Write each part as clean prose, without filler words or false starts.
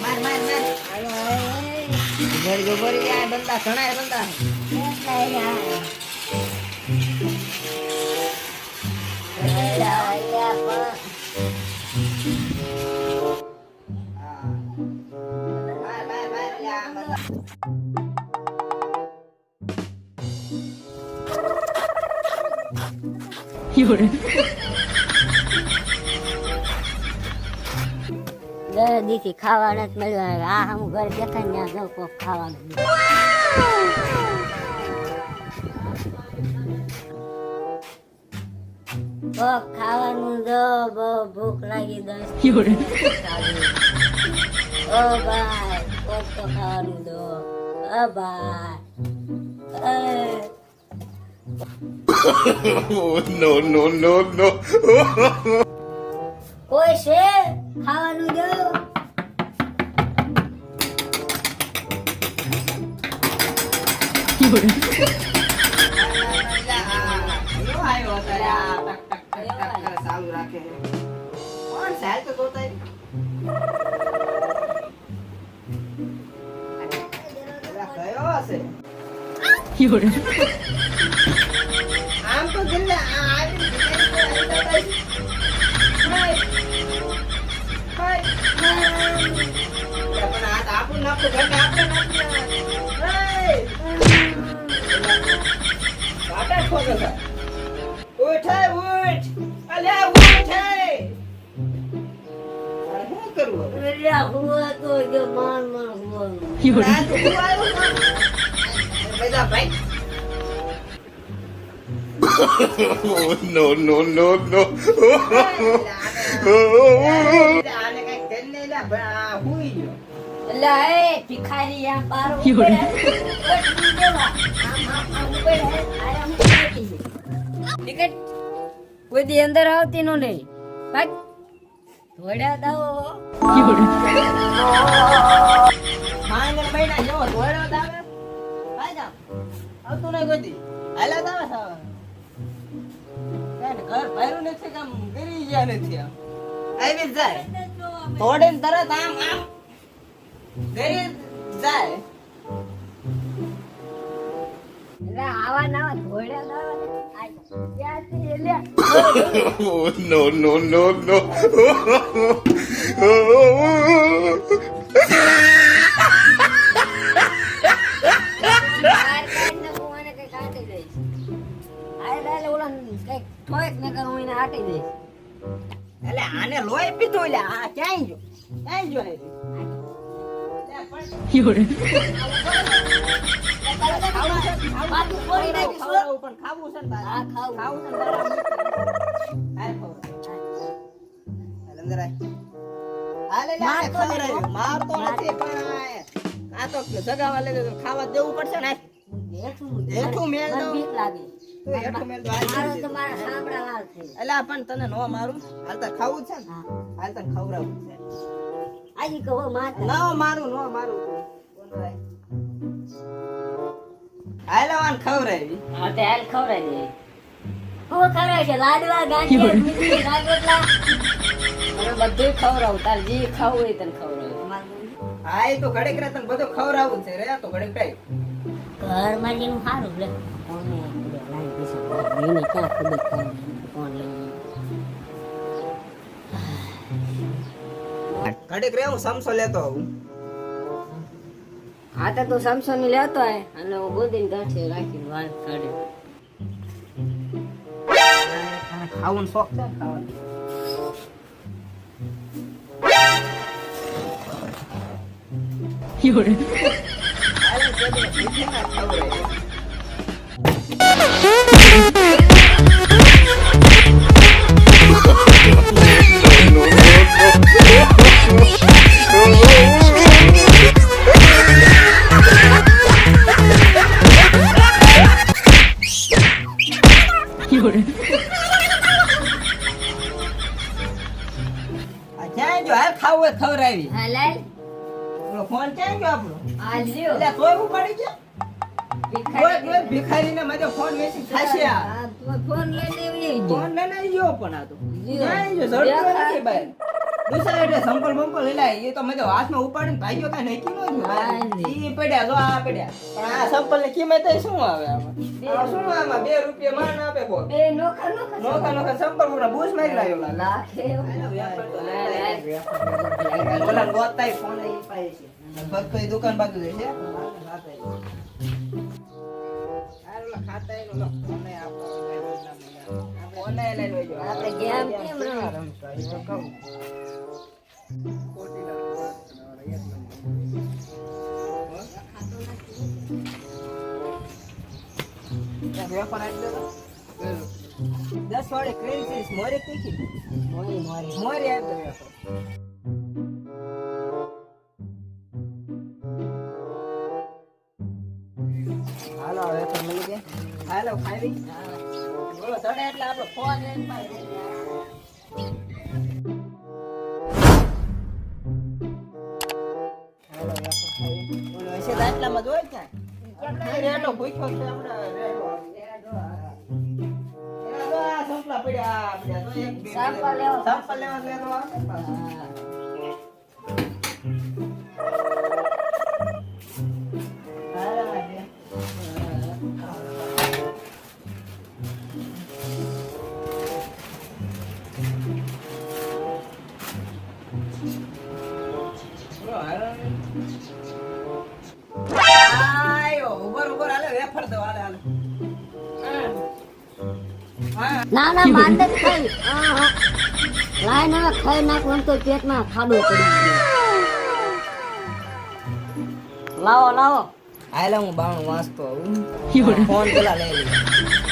માર માર માર ગોબરી આ બંદા ઘણા બંદા દીથી ખાવાના જ મળ્યું. આ હું ઘર દેખાય ને જાઉં કોક ખાવાનું કોક ખાવાનું દો. બહુ ભૂખ લાગી દસ. ઓ ભાઈ કોક તો ખાવાનું દો. ઓ ભાઈ No, no, no, no. કોઈ છે ખાવાનું દો. ચાલુ રાખે કોણ સાલ તો જોતા કયો હશે આમ તો દિલ્લે No, no, no, no. ભિખારી આ પારો ટિકિટ કોઈ દી અંદર આવતી નો નહીં. ભાગ ધોડ્યા દાવો માંગર મહિના જેવો ધોળો દાવે ભાઈ જા આવતું નહીં કોઈ દી હાલા દાવે સાવ ઘર ભર્યું નથી કામ ગરી ગયા નથી આમ આવી જાય થોડે તરત આમ આમ ગરી જાય આવા નવા ધોડ્યા દાવા ક્યાંથી લે No, no, no, no. એટલે આને લોહી પીધું એટલે આ ક્યાંય જો પણ ખાવું છે ને ખાવું છે મારતો નથી પણ આ તો જગાવા લાગે તો ખાવા દેવું પડશે ને હેઠું મેલ દો તું હેઠું મેલ દો એટલે પણ તને નો મારું હાલ તાર ખાવું છે ને હાલ તાર ખવડાવું છે આજી કહો માર નો મારું હાલો આન ખવડાવી હા તે હાલ ખવડાવી દે. હું ખવડાવે છે લાડવા ગાંઠિયા મીઠી રાજોટલા અને બધું ખવડાવું તાર જે ખાવું હોય તને ખવડાવું હા એ તો ઘડીક રે તને બધું ખવડાવું છે રે તો ઘડીક કઈ ઘરમાં જેનું સારું લે કોને લાઈ પૈસા એને ક્યાં ખબર કોણ લઈ ઘડીક રે હું સમસો લેતો આવું હા તો તું સમસો ની લેતો હે અને હું ગોદીને ગાંઠે રાખીને વાળ કાઢે ખાવાનું શોખ છે ખાવાનું ખાવું ખવડાવી હા લાલ ફોન ક્યાં ગયો આપણો આ લ્યો એટલે તોય ઉપાડી ગયો કોઈ ભિખારીને મજો ફોન વેચી ખાશે આ હા તું ફોન લઈ લેવી ફોન લઈને ગયો પણ આ તો લ્યો. ક્યાં ગયો ઝડપી નથી ભાઈ પૂછાય એટલે સંપલ બંપલ લઈ લાય. એ તો મેં તો હાથમાં ઉપાડીને ભાગ્યો કાંઈ નક્કી ન થયું. ઈ પડ્યા જો આ પડ્યા. પણ આ સંપલ ની કિંમત શું આવે આમાં? આ શું આમાં 2 રૂપિયા માન આપે કોક. બે નોખા નોખા નોખા નોખા સંપલ પૂરા બૂસ મારી લાયો લા. લાખે ઓલા ગોતાય ફોન ઈ પાય છે. લગભગ તો ઈ દુકાન બાજુ જ છે. ખાતા એનો લો ફોન આપો. ફોન લઈ લેજો. આપણે ગેમ કેમ રમવા વેપાર આપી દો. 10 વાળી ક્રેન્સીસ મોરે તીખી. મોરી મોરી મોરે આપી દો વેપાર. હાલો વેપાર મળી ગયા. હાલો ખાવી. બોલો તડે એટલે આપણો ફોન લઈને પાડે. હાલો વેપાર ખાવી. બોલો હશે તો આટલામાં જોઈ ક્યાં? રેડો ભૂખ્યો છે આપણે રેડો. એના તો આ સંપલા પડ્યા આપણે તો એક બે સંપલ લેવો. સંપલ લેવા લેતો આવે. હાલો વાગે. આયો ઉપર હાલે વેફર દો હાલે હાલે. ના ના માંડે જ ખાઈ લાઈન હવે ખાઈ નાખું એમ તો પેટમાં ખાડો પડી ગયો. લાવો લાવો હાલે હું બાણું વાંચતો આવું. ફોન પેલા લઈ લઈ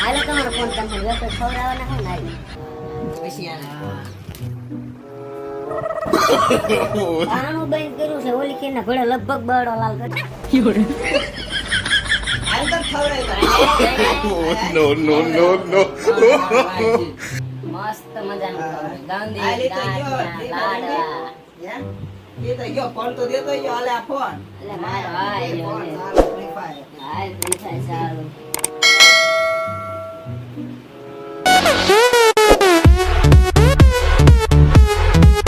હાલે તમારો ફોન તમને વેપાર ખવડાવવાના હોય ને આવી પછી આને આનું બંધ કર્યું છે ઓલી કેના ઘોડે લગભગ બળો લાલ કરી હાલ તો ખવડાવી No, no, no, no. મસ્ત મજાનું ખવડાવે. ગાંધી હાલે તો ગયો ગાંઠિયા, લાડવા એ તો ગયો ફોન તો દેતો ગયો હાલે આ ફોન એટલે મારો હાય ફોન જો હાલે Free Fire. હાય ફ્રી ફાયર સારું